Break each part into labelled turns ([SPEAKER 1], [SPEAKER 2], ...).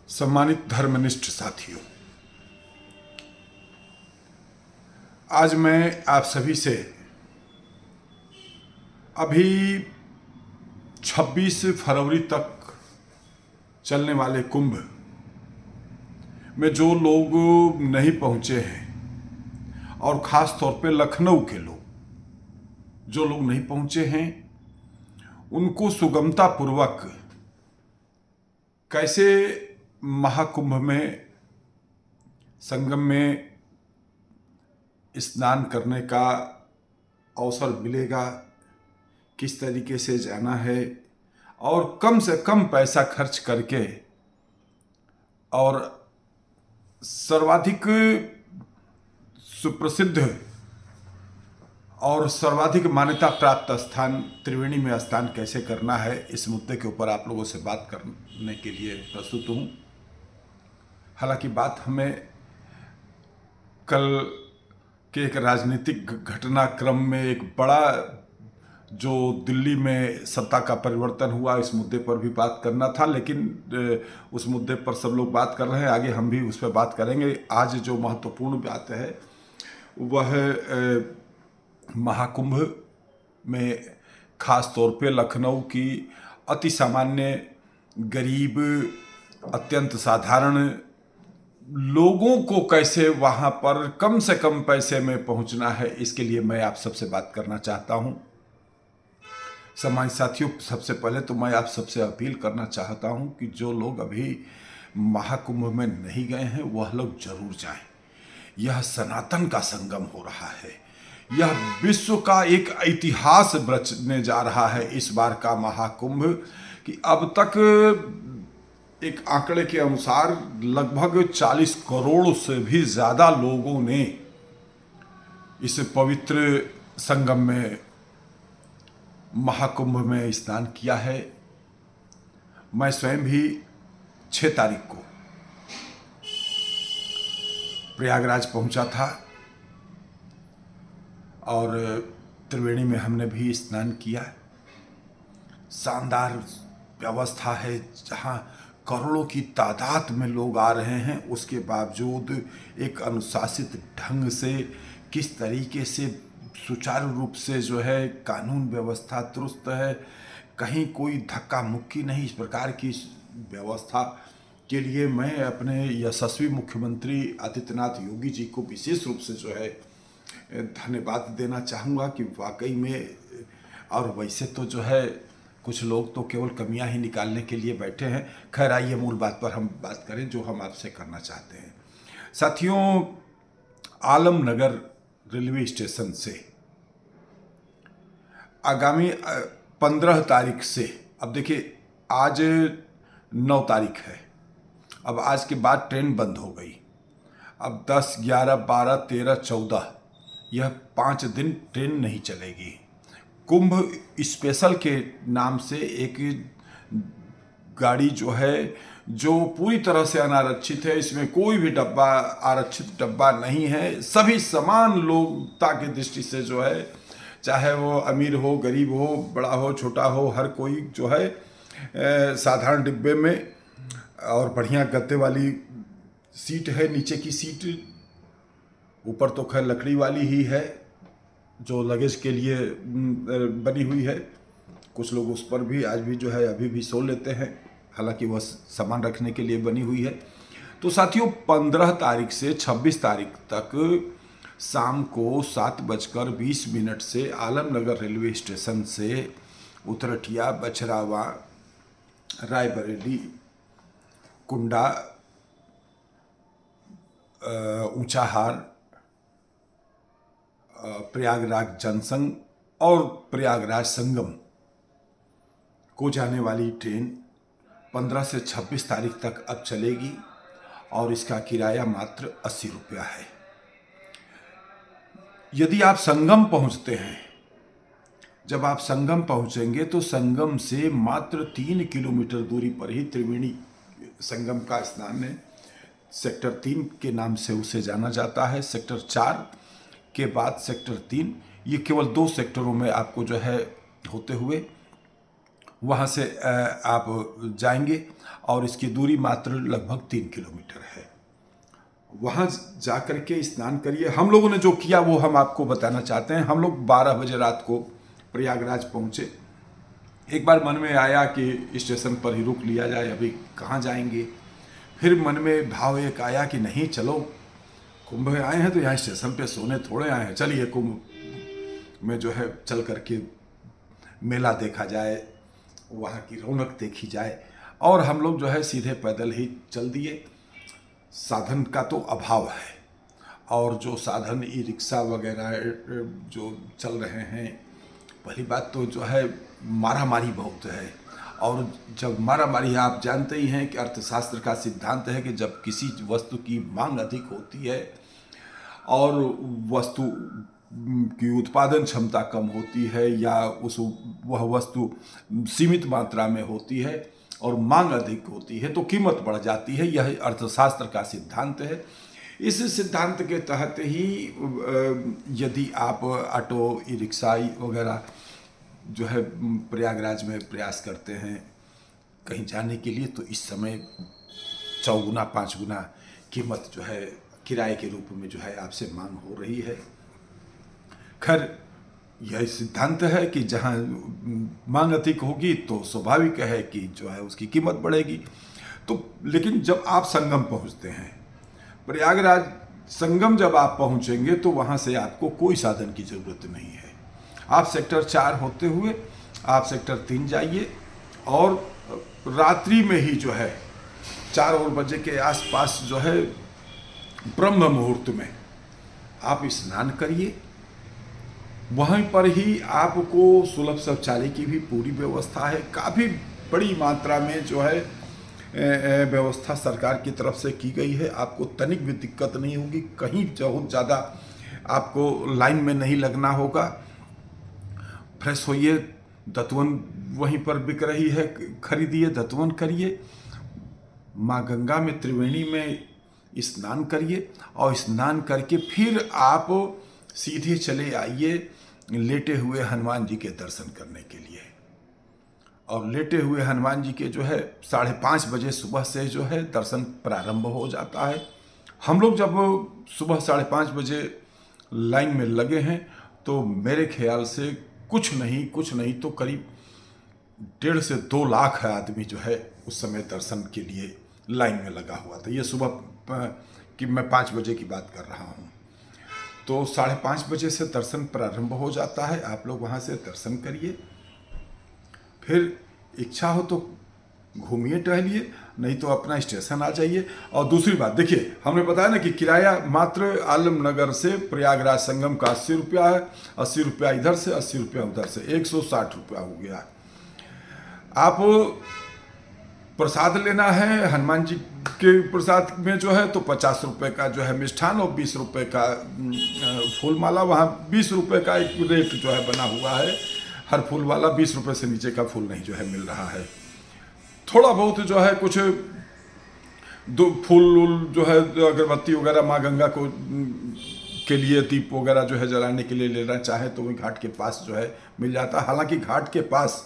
[SPEAKER 1] सम्मानित धर्मनिष्ठ साथियों, आज मैं आप सभी से अभी 26 फरवरी तक चलने वाले कुंभ में जो लोग नहीं पहुंचे हैं और ख़ास तौर पे लखनऊ के लोग जो लोग नहीं पहुंचे हैं उनको सुगमता पूर्वक कैसे महाकुंभ में संगम में स्नान करने का अवसर मिलेगा, किस तरीके से जाना है और कम से कम पैसा खर्च करके और सर्वाधिक सुप्रसिद्ध और सर्वाधिक मान्यता प्राप्त स्थान त्रिवेणी में स्नान कैसे करना है, इस मुद्दे के ऊपर आप लोगों से बात करने के लिए प्रस्तुत हूँ। हालांकि बात हमें कल के एक राजनीतिक घटनाक्रम में एक बड़ा जो दिल्ली में सत्ता का परिवर्तन हुआ, इस मुद्दे पर भी बात करना था, लेकिन उस मुद्दे पर सब लोग बात कर रहे हैं, आगे हम भी उस पर बात करेंगे। आज जो महत्वपूर्ण बात है वह महाकुंभ में खास तौर पे लखनऊ की अति सामान्य, गरीब, अत्यंत साधारण लोगों को कैसे वहाँ पर कम से कम पैसे में पहुँचना है, इसके लिए मैं आप सबसे बात करना चाहता हूँ। सम्मानित साथियों, सबसे पहले तो मैं आप सबसे अपील करना चाहता हूँ कि जो लोग अभी महाकुंभ में नहीं गए हैं वह लोग जरूर जाएं। यह सनातन का संगम हो रहा है, यह विश्व का एक इतिहास रचने जा रहा है इस बार का महाकुंभ, कि अब तक एक आंकड़े के अनुसार लगभग 40 करोड़ से भी ज़्यादा लोगों ने इस पवित्र संगम में महाकुंभ में स्नान किया है। मैं स्वयं भी 6 तारीख को प्रयागराज पहुंचा था और त्रिवेणी में हमने भी स्नान किया। शानदार व्यवस्था है, जहां करोड़ों की तादाद में लोग आ रहे हैं, उसके बावजूद एक अनुशासित ढंग से किस तरीके से सुचारू रूप से जो है कानून व्यवस्था दुरुस्त है, कहीं कोई धक्का मुक्की नहीं। इस प्रकार की व्यवस्था के लिए मैं अपने यशस्वी मुख्यमंत्री आदित्यनाथ योगी जी को विशेष रूप से जो है धन्यवाद देना चाहूँगा कि वाकई में, और वैसे तो जो है कुछ लोग तो केवल कमियां ही निकालने के लिए बैठे हैं। खैर, आइए मूल बात पर हम बात करें जो हम आपसे करना चाहते हैं। साथियों, आलमनगर रेलवे स्टेशन से आगामी 15 तारीख से, अब देखिए आज 9 तारीख है, अब आज के बाद ट्रेन बंद हो गई। अब 10, 11, 12, 13, 14 यह 5 दिन ट्रेन नहीं चलेगी। कुंभ स्पेशल के नाम से एक गाड़ी जो है, जो पूरी तरह से अनारक्षित है, इसमें कोई भी डब्बा आरक्षित डब्बा नहीं है। सभी समान लोगता की दृष्टि से जो है, चाहे वो अमीर हो, गरीब हो, बड़ा हो, छोटा हो, हर कोई जो है साधारण डिब्बे में, और बढ़िया गद्दे वाली सीट है। नीचे की सीट, ऊपर तो खैर लकड़ी वाली ही है जो लगेज के लिए बनी हुई है। कुछ लोग उस पर भी आज भी जो है अभी भी सो लेते हैं, हालांकि वह सामान रखने के लिए बनी हुई है। तो साथियों, 15 तारीख से 26 तारीख तक शाम को 7:20 से आलमनगर रेलवे स्टेशन से उतरठिया, बछरावा, रायबरेली, कुंडा, ऊंचाहार, प्रयागराज जंक्शन और प्रयागराज संगम को जाने वाली ट्रेन 15 से 26 तारीख तक अब चलेगी और इसका किराया मात्र 80 रुपया है। यदि आप संगम पहुंचते हैं, जब आप संगम पहुंचेंगे तो संगम से मात्र 3 किलोमीटर दूरी पर ही त्रिवेणी संगम का स्नान है। सेक्टर 3 के नाम से उसे जाना जाता है। सेक्टर 4 के बाद सेक्टर 3, ये केवल 2 सेक्टरों में आपको जो है होते हुए वहाँ से आप जाएंगे और इसकी दूरी मात्र लगभग 3 किलोमीटर है। वहाँ जा कर के स्नान करिए। हम लोगों ने जो किया वो हम आपको बताना चाहते हैं। हम लोग 12 बजे रात को प्रयागराज पहुँचे। एक बार मन में आया कि स्टेशन पर ही रुक लिया जाए, अभी कहाँ जाएंगे। फिर मन में भाव एक आया कि नहीं, चलो कुंभ में आए हैं तो यहाँ स्टेशन पे सोने थोड़े आए हैं, चलिए कुंभ में जो है चल करके मेला देखा जाए, वहाँ की रौनक देखी जाए। और हम लोग जो है सीधे पैदल ही चल दिए। साधन का तो अभाव है, और जो साधन ई रिक्शा वगैरह जो चल रहे हैं, पहली बात तो जो है मारामारी बहुत है। और जब मारामारी है, आप जानते ही हैं कि अर्थशास्त्र का सिद्धांत है कि जब किसी वस्तु की मांग अधिक होती है और वस्तु की उत्पादन क्षमता कम होती है, या वह वस्तु सीमित मात्रा में होती है और मांग अधिक होती है, तो कीमत बढ़ जाती है। यह अर्थशास्त्र का सिद्धांत है। इस सिद्धांत के तहत ही यदि आप ऑटो, ई रिक्शा वगैरह जो है प्रयागराज में प्रयास करते हैं कहीं जाने के लिए, तो इस समय 4 गुना 5 गुना कीमत जो है किराए के रूप में जो है आपसे मांग हो रही है। खैर, यह सिद्धांत है कि जहाँ मांग अधिक होगी तो स्वाभाविक है कि जो है उसकी कीमत बढ़ेगी। तो लेकिन जब आप संगम पहुँचते हैं, प्रयागराज संगम जब आप पहुँचेंगे तो वहाँ से आपको कोई साधन की ज़रूरत नहीं है। आप सेक्टर 4 होते हुए आप सेक्टर 3 जाइए और रात्रि में ही जो है 4 बजे के आसपास जो है ब्रह्म मुहूर्त में आप स्नान करिए। वहीं पर ही आपको सुलभ शौचालय की भी पूरी व्यवस्था है। काफ़ी बड़ी मात्रा में जो है व्यवस्था सरकार की तरफ से की गई है। आपको तनिक भी दिक्कत नहीं होगी, कहीं बहुत ज़्यादा आपको लाइन में नहीं लगना होगा। फ्रेश होइए, दतवन वहीं पर बिक रही है, खरीदिए, दतवन करिए, माँ गंगा में त्रिवेणी में स्नान करिए और स्नान करके फिर आप सीधे चले आइए लेटे हुए हनुमान जी के दर्शन करने के लिए। और लेटे हुए हनुमान जी के जो है 5:30 बजे सुबह से जो है दर्शन प्रारंभ हो जाता है। हम लोग जब सुबह 5:30 बजे लाइन में लगे हैं तो मेरे ख्याल से कुछ नहीं तो करीब 1.5 से 2 लाख आदमी जो है उस समय दर्शन के लिए लाइन में लगा हुआ था। ये सुबह कि मैं 5 बजे की बात कर रहा हूँ। तो 5:30 बजे से दर्शन प्रारंभ हो जाता है। आप लोग वहाँ से दर्शन करिए, फिर इच्छा हो तो घूमिए टहलिए, नहीं तो अपना स्टेशन आ जाइए। और दूसरी बात देखिए, हमने बताया ना कि किराया मात्र आलमनगर से प्रयागराज संगम का 80 रुपया है। 80 रुपया इधर से, 80 रुपया उधर से, 160 रुपया हो गया। आप प्रसाद लेना है हनुमान जी के प्रसाद में जो है तो 50 रुपये का जो है मिष्ठान और 20 रुपये का फूल माला। वहाँ 20 रुपये का एक रेट जो है बना हुआ है। हर फूल वाला 20 रुपये से नीचे का फूल नहीं जो है मिल रहा है। थोड़ा बहुत जो है कुछ दो फूल जो है अगरबत्ती वगैरह माँ गंगा को के लिए दीप वगैरह जो है जलाने के लिए लेना चाहे तो वही घाट के पास जो है मिल जाता है। हालांकि घाट के पास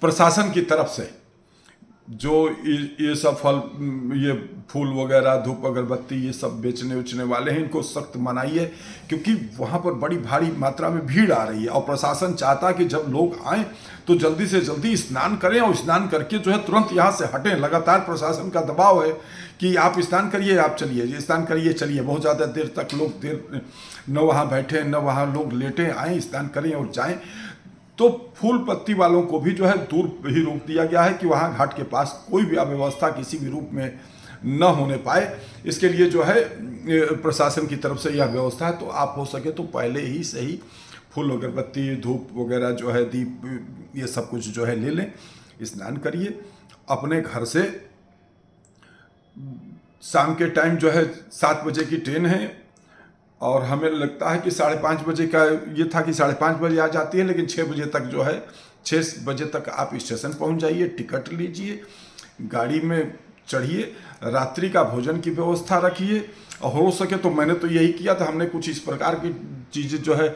[SPEAKER 1] प्रशासन की तरफ से जो ये सब फल, ये फूल वगैरह, धूप अगरबत्ती, ये सब बेचने उचने वाले हैं, इनको सख्त मनाइए, क्योंकि वहाँ पर बड़ी भारी मात्रा में भीड़ आ रही है। और प्रशासन चाहता है कि जब लोग आएँ तो जल्दी से जल्दी स्नान करें और स्नान करके जो है तुरंत यहाँ से हटें। लगातार प्रशासन का दबाव है कि आप स्नान करिए, आप चलिए, स्नान करिए, चलिए। बहुत ज़्यादा देर तक लोग न वहाँ बैठे न वहाँ लोग लेटे, आएँ, स्नान करें और जाएँ। तो फूल पत्ती वालों को भी जो है दूर ही रोक दिया गया है कि वहाँ घाट के पास कोई भी अव्यवस्था किसी भी रूप में न होने पाए। इसके लिए जो है प्रशासन की तरफ से यह व्यवस्था है। तो आप हो सके तो पहले ही से ही फूल अगरबत्ती, धूप वगैरह जो है, दीप, ये सब कुछ जो है ले लें, स्नान करिए। अपने घर से शाम के टाइम जो है 7 बजे की ट्रेन है और हमें लगता है कि 5:30 बजे का ये था कि 5:30 बजे आ जाती है, लेकिन 6 बजे तक जो है 6 बजे तक आप स्टेशन पहुंच जाइए, टिकट लीजिए, गाड़ी में चढ़िए, रात्रि का भोजन की व्यवस्था रखिए, और हो सके तो मैंने तो यही किया था, हमने कुछ इस प्रकार की चीज़ें जो है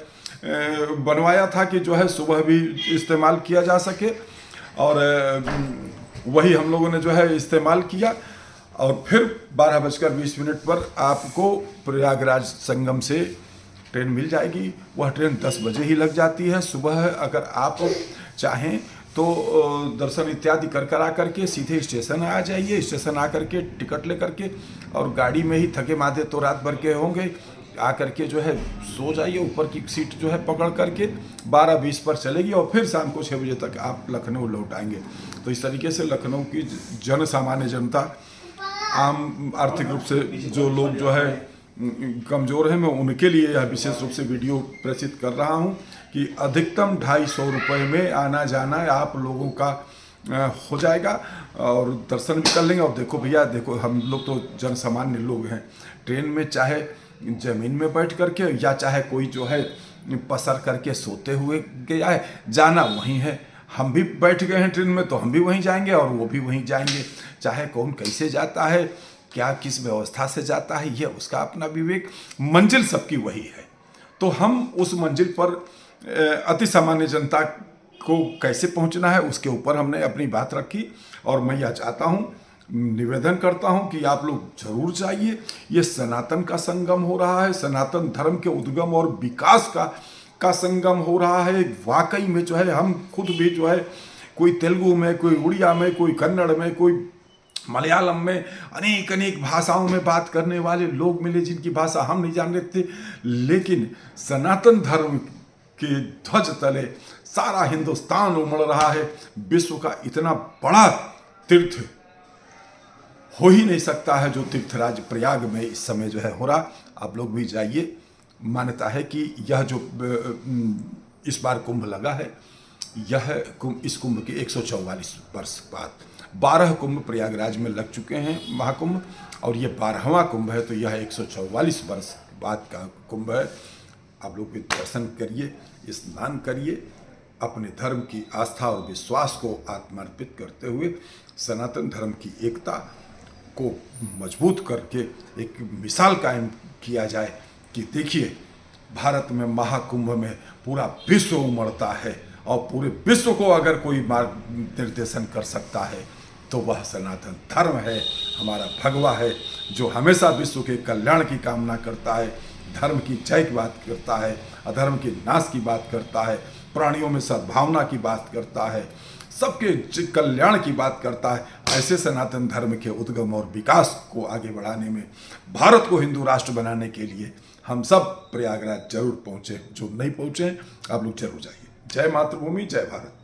[SPEAKER 1] बनवाया था कि जो है सुबह भी इस्तेमाल किया जा सके, और वही हम लोगों ने जो है इस्तेमाल किया। और फिर 12:20 पर आपको प्रयागराज संगम से ट्रेन मिल जाएगी। वह ट्रेन 10 बजे ही लग जाती है सुबह। अगर आप चाहें तो दर्शन इत्यादि कर करके सीधे स्टेशन आ जाइए, स्टेशन आ करके टिकट ले करके, और गाड़ी में ही थके मादे तो रात भर के होंगे, आ करके जो है सो जाइए, ऊपर की सीट जो है पकड़ करके 12:20 पर चलेगी, और फिर शाम को 6 बजे तक आप लखनऊ लौट आएंगे। तो इस तरीके से लखनऊ की जन सामान्य जनता, आम आर्थिक रूप से जो लोग जो है कमज़ोर हैं, मैं उनके लिए यह विशेष रूप से वीडियो प्रेषित कर रहा हूं कि अधिकतम 250 रुपये में आना जाना आप लोगों का हो जाएगा, और दर्शन भी कर लेंगे। और देखो भैया, देखो हम लोग तो जन सामान्य लोग हैं, ट्रेन में चाहे ज़मीन में बैठ करके या चाहे कोई जो है पसर करके सोते हुए गया है, जाना वहीं है। हम भी बैठ गए हैं ट्रेन में तो हम भी वहीं जाएंगे और वो भी वहीं जाएंगे। चाहे कौन कैसे जाता है, क्या किस व्यवस्था से जाता है, यह उसका अपना विवेक, मंजिल सबकी वही है। तो हम उस मंजिल पर अति सामान्य जनता को कैसे पहुंचना है उसके ऊपर हमने अपनी बात रखी। और मैं यह चाहता हूं, निवेदन करता हूं कि आप लोग जरूर जाइए। ये सनातन का संगम हो रहा है, सनातन धर्म के उद्गम और विकास का संगम हो रहा है। वाकई में जो है हम खुद भी जो है, कोई तेलुगु में, कोई उड़िया में, कोई कन्नड़ में, कोई मलयालम में, अनेक अनेक भाषाओं में बात करने वाले लोग मिले जिनकी भाषा हम नहीं जान रहे थे, लेकिन सनातन धर्म के ध्वज तले सारा हिंदुस्तान उमड़ रहा है। विश्व का इतना बड़ा तीर्थ हो ही नहीं सकता है जो तीर्थराज प्रयाग में इस समय जो है हो रहा। आप लोग भी जाइए। मान्यता है कि यह जो इस बार कुंभ लगा है, यह कुंभ, इस कुंभ के 144 वर्ष बाद 12 कुंभ प्रयागराज में लग चुके हैं महाकुंभ, और ये 12वां कुंभ है। तो यह 144 वर्ष बाद का कुंभ है। आप लोग भी दर्शन करिए, स्नान करिए, अपने धर्म की आस्था और विश्वास को आत्मार्पित करते हुए सनातन धर्म की एकता को मजबूत करके एक मिसाल कायम किया जाए कि देखिए, भारत में महाकुंभ में पूरा विश्व उमड़ता है, और पूरे विश्व को अगर कोई मार्ग निर्देशन कर सकता है तो वह सनातन धर्म है, हमारा भगवा है, जो हमेशा विश्व के कल्याण की कामना करता है, धर्म की जय की बात करता है, अधर्म के नाश की बात करता है, प्राणियों में सद्भावना की बात करता है, सबके कल्याण की बात करता है। ऐसे सनातन धर्म के उद्गम और विकास को आगे बढ़ाने में, भारत को हिंदू राष्ट्र बनाने के लिए हम सब प्रयागराज जरूर पहुँचे। जो नहीं पहुँचे आप लोग जरूर जाइए। जय मातृभूमि, जय भारत।